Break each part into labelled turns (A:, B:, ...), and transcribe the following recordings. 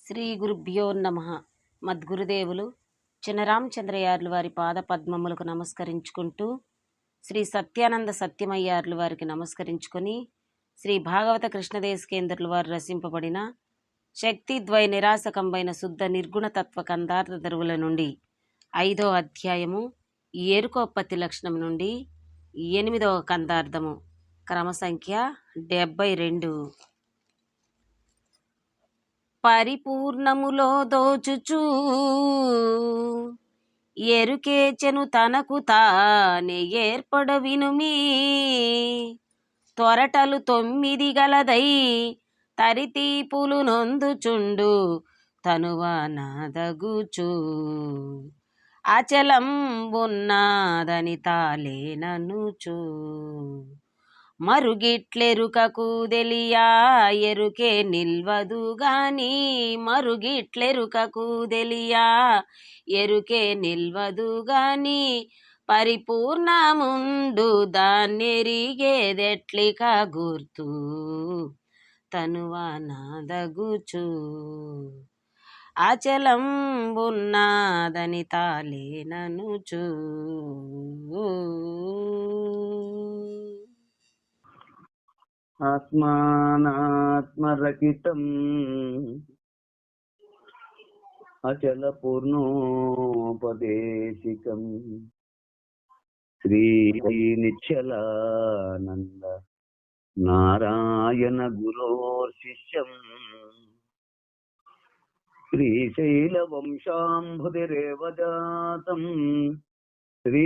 A: శ్రీ గురుభ్యో నమ. మద్గురుదేవులు చినరామచంద్రయార్లు వారి పాద పద్మములకు నమస్కరించుకుంటూ శ్రీ సత్యానంద సత్యమయ్యార్లు వారికి నమస్కరించుకొని శ్రీ భాగవత కృష్ణదేశకేంద్రులు వారు రచింపబడిన శక్తిద్వయ నిరాశకంబైన శుద్ధ నిర్గుణతత్వ కందార్థ దరువుల నుండి 5వ అధ్యాయము ఏరుకోపత్తి లక్షణం నుండి 8వ కందార్థము క్రమసంఖ్య 72. పరిపూర్ణములో దోచుచూ ఎరుకేచెను తనకు తానే ఏర్పడ వినుమీ. త్వరటలు 9 గలదై తరితీపులు నొందుచుండు తనువ నాదగుచూ. అచలం ఉన్నదని తాలేననుచూ. మరుగిట్లెరుకకు దెలియా ఎరుకే నిల్వదు గాని. మరుగిట్లెరుకకు దెలియా ఎరుకే నిల్వదు గాని. పరిపూర్ణముండు దాన్నెరిగేదెట్లిక గుర్తు తనువ నాదగుచూ. అచలం ఉన్నదని తాలేననుచూ.
B: ఆత్మానాత్మరకితం అచల పూర్ణోపదేశికం శ్రీ నిశ్చలానంద నారాయణ గురోర్శిష్యం శ్రీశైల వంశాంభుతిరేవ జాతం శ్రీ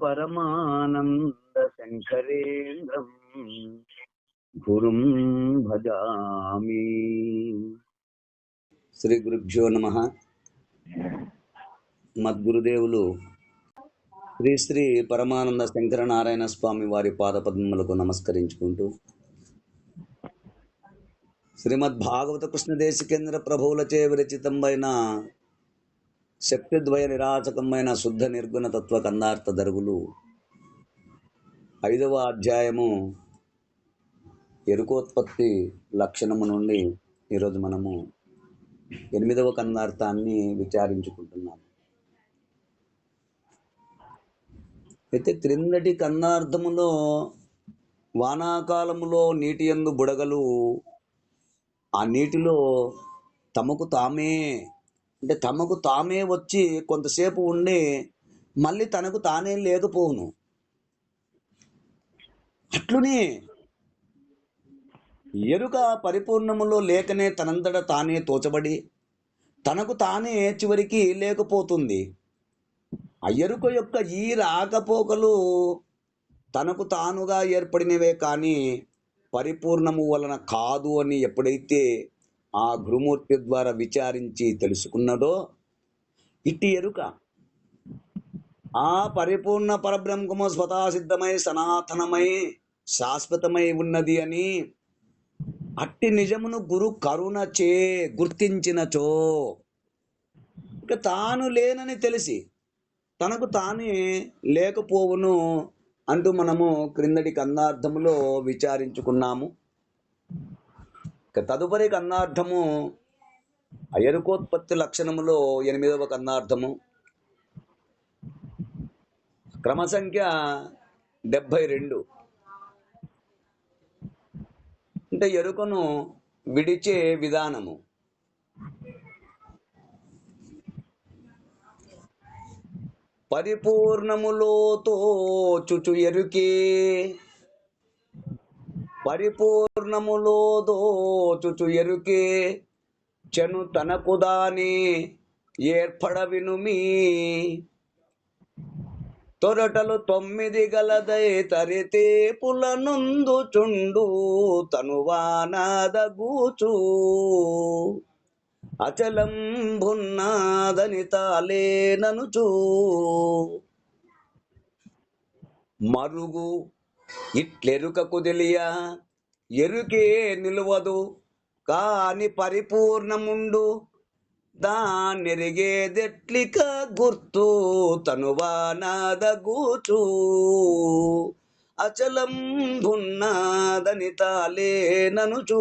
B: పరమానంద శంకరేంద్రం గురుం భజామి. శ్రీ గురుభ్యో నమః. మద్గురుదేవులు శ్రీ శ్రీ పరమానంద శంకరనారాయణ స్వామి వారి పాదపద్మములకు నమస్కరించుకుంటూ శ్రీమద్ భాగవత కృష్ణదేశికేంద్ర ప్రభువులచే విరచితమైన శక్తిద్వయ నిరాచకమైన శుద్ధ నిర్గుణ తత్వ కందార్థ దరుగులు 5వ అధ్యాయము ఎరుకోత్పత్తి లక్షణము నుండి ఈరోజు మనము 8వ కందార్థాన్ని విచారించుకుంటున్నాం. అయితే క్రిందటి కందార్థములో వానాకాలములో నీటి యందు బుడగలు ఆ నీటిలో తమకు తామే వచ్చి కొంతసేపు ఉండి మళ్ళీ తనకు తానే లేకపోవును. అట్లునే ఎరుక పరిపూర్ణములో లేకనే తనంతట తానే తోచబడి తనకు తానే చివరికి లేకపోతుంది. ఆ ఎరుక యొక్క ఈ రాకపోకలు తనకు తానుగా ఏర్పడినవే కానీ పరిపూర్ణము వలన కాదు అని ఎప్పుడైతే ఆ గురుమూర్తి ద్వారా విచారించి తెలుసుకున్నదో ఇట్టి ఎరుక ఆ పరిపూర్ణ పరబ్రహ్మము స్వతసిద్ధమై సనాతనమై శాశ్వతమై ఉన్నది అని అట్టి నిజమును గురు కరుణచే గుర్తించినచో ఇక తాను లేనని తెలిసి తనకు తానే లేకపోవును అంటూ మనము క్రిందటి కందార్థములో విచారించుకున్నాము. ఇక తదుపరి కందార్థము ఎరుకోత్పత్తి లక్షణములో 8వ కందార్థము క్రమసంఖ్య 72. అంటే ఎరుకను విడిచే విధానము. పరిపూర్ణములో తోచుచు ఎరుకే పరిపూర్ణములో దోచుచు ఎరుకే చెను తనకు దాని ఏర్పడ వినుమీ. తొరటలు 9 గలదై తరితే పులనుందుచుండు తనువానాదగూచు. అచలం భున్నాదని తాలేననుచూ. మరుగు ఇట్లెరుకకు దెలియా ఎరుకే నిలువదు కాని పరిపూర్ణముండు దాన్నెరిగేదెట్లిక గుర్తు తనువా నాదగూచు. అచలం భున్నాదని తాలేననుచూ.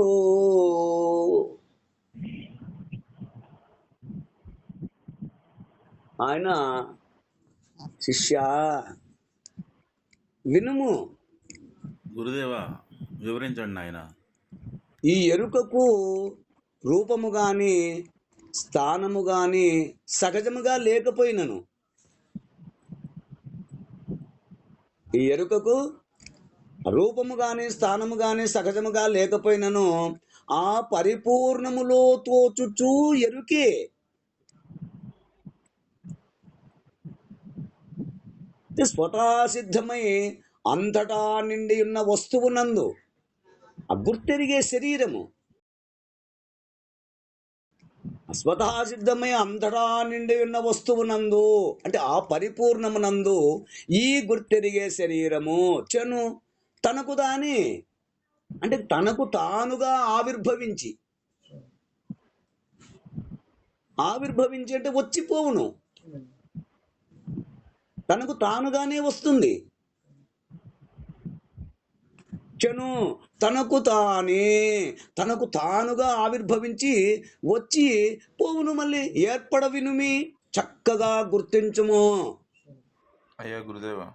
B: ఆయన శిష్య వినుము,
C: గురుదేవా వివరించండి నాయన.
B: ఈ ఎరుకకు రూపము గాని స్థానము గాని సహజముగా లేకపోయినను, ఈ ఎరుకకు రూపము గాని స్థానము గాని సహజముగా లేకపోయినను ఆ పరిపూర్ణములో తోచుచు ఎరుకే. స్వతసిద్ధమై అంతటా నిండి ఉన్న వస్తువునందు గుర్తెరిగే శరీరము, స్వతసిద్ధమై అంతటా నిండి ఉన్న వస్తువునందు అంటే ఆ పరిపూర్ణమునందు ఈ గుర్తెరిగే శరీరము చెను తనకు దాని అంటే తనకు తానుగా ఆవిర్భవించి అంటే వచ్చిపోవును, తనకు తానుగానే వస్తుంది. చెను తనకు తానుగా ఆవిర్భవించి వచ్చి పోవును. మళ్ళీ ఏర్పడ వినుమి, చక్కగా గుర్తించుము.
C: అయ్యా గురుదేవా.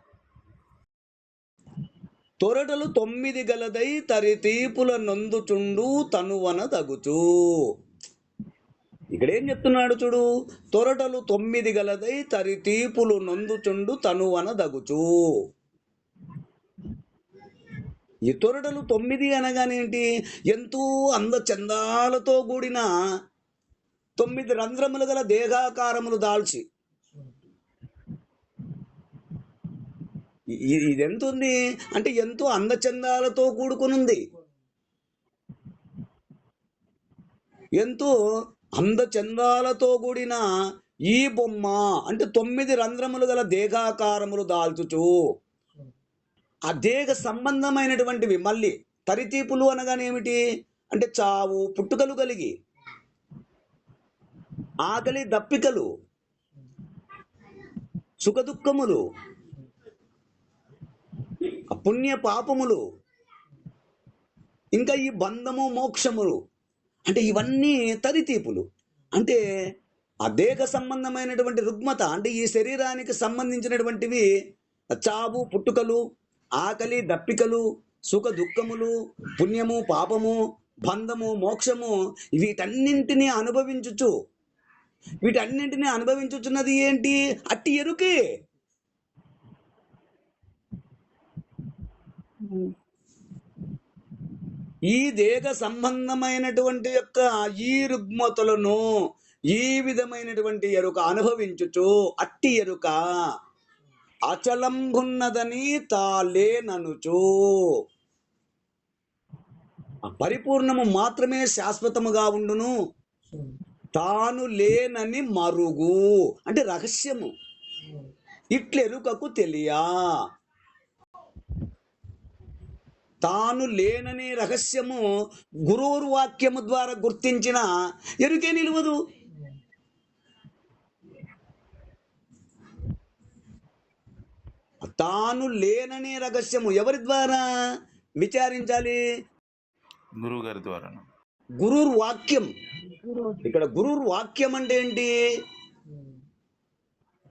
B: తొరటలు 9 గలదై తరితీపుల నొందుచుండు తనువన తగుచు. ఇక్కడేం చెప్తున్నాడు చూడు, తొరటలు 9 గలదై తరితీపులు నొందుచుండు తనువన దగుచు. ఈ తొరటలు 9 అనగానేంటి? ఎంతో అందచందాలతో కూడిన 9 రంధ్రములు గల దేహాకారములు దాల్చి, ఇదెంత ఉంది అంటే ఎంతో అందచందాలతో కూడుకునుంది, ఎంతో అందచందాలతో కూడిన ఈ బొమ్మ అంటే 9 రంధ్రములు గల దేహాకారములు దాల్చుచు. ఆ దేహ సంబంధమైనటువంటివి మళ్ళీ తరితీపులు అనగానేమిటి అంటే చావు పుట్టుకలు కలిగి, ఆకలి దప్పికలు, సుఖదుఖములు, పుణ్య పాపములు, ఇంకా ఈ బంధము మోక్షములు అంటే ఇవన్నీ తరితీపులు. అంటే ఆ దేహ సంబంధమైనటువంటి రుగ్మత అంటే ఈ శరీరానికి సంబంధించినటువంటివి చావు పుట్టుకలు, ఆకలి దప్పికలు, సుఖ దుఃఖములు, పుణ్యము పాపము, బంధము మోక్షము, వీటన్నింటినీ అనుభవించుచున్నది ఏంటి? అట్టి ఎరుకే. ఈ దేహ సంబంధమైనటువంటి యొక్క ఈ రుగ్మతలను ఈ విధమైనటువంటి ఎరుక అనుభవించుచు అట్టి ఎరుక అచలంబున్నదని తాలేననుచు. పరిపూర్ణము మాత్రమే శాశ్వతముగా ఉండును, తాను లేనని మరుగు అంటే రహస్యము. ఇట్లెరుకకు తెలియా. తాను లేననే రహస్యము గురువాక్యము ద్వారా గుర్తించిన ఎరుకే నిలువదు. తాను లేననే రహస్యము ఎవరి ద్వారా విచారించాలి?
C: గురువు గారి ద్వారా.
B: గురువాక్యం. ఇక్కడ గురువాక్యం అంటే ఏంటి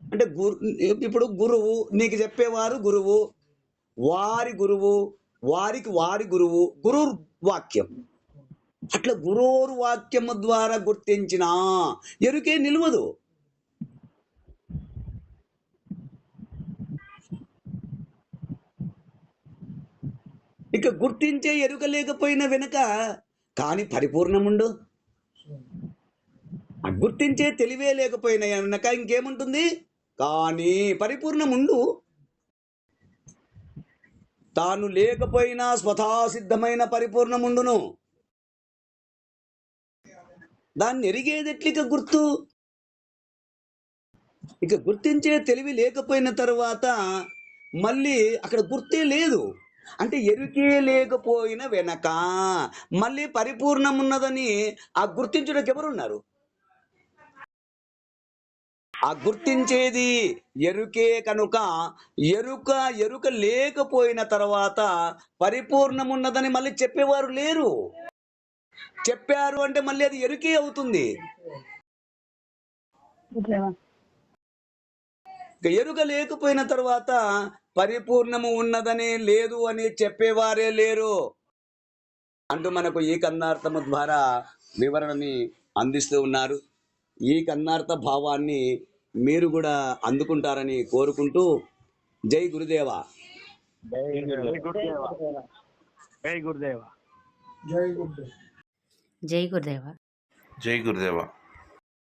B: అంటే ఇప్పుడు గురువు నీకు చెప్పేవారు గురువు, వారి గురువు, వారి గురువు, గురువాక్యం. అట్లా గురువాక్యము ద్వారా గుర్తించిన ఎరుకే నిలవదు. ఇక గుర్తించే ఎరుక లేకపోయిన వెనుక కానీ పరిపూర్ణముండు, గుర్తించే తెలివే లేకపోయిన వెనక ఇంకేముంటుంది? కానీ పరిపూర్ణముండు. తాను లేకపోయినా స్వతసిద్ధమైన పరిపూర్ణముండును. దాన్ని ఎరిగేదెట్లిక గుర్తు? ఇక గుర్తించే తెలివి లేకపోయిన తర్వాత మళ్ళీ అక్కడ గుర్తే లేదు. అంటే ఎరుకే లేకపోయిన వెనక మళ్ళీ పరిపూర్ణమున్నదని ఆ గుర్తించుటకు ఎవరున్నారు? ఆ గుర్తించేది ఎరుకే కనుక ఎరుక లేకపోయిన తర్వాత పరిపూర్ణమున్నదని మళ్ళీ చెప్పేవారు లేరు. చెప్పారు అంటే మళ్ళీ అది ఎరుకే అవుతుంది. ఇక ఎరుక లేకపోయిన తర్వాత పరిపూర్ణము ఉన్నదని లేదు అని చెప్పేవారే లేరు అంటూ మనకు ఈ కన్నార్థము ద్వారా వివరణని అందిస్తూ ఉన్నారు. ఈ కన్నార్థ భావాన్ని మీరు కూడా అందుకుంటారని కోరుకుంటూ జై గురుదేవ.
D: జై గురుదేవ. జై గురుదేవ.
A: జై గురుదేవ.
C: జై గురుదేవ.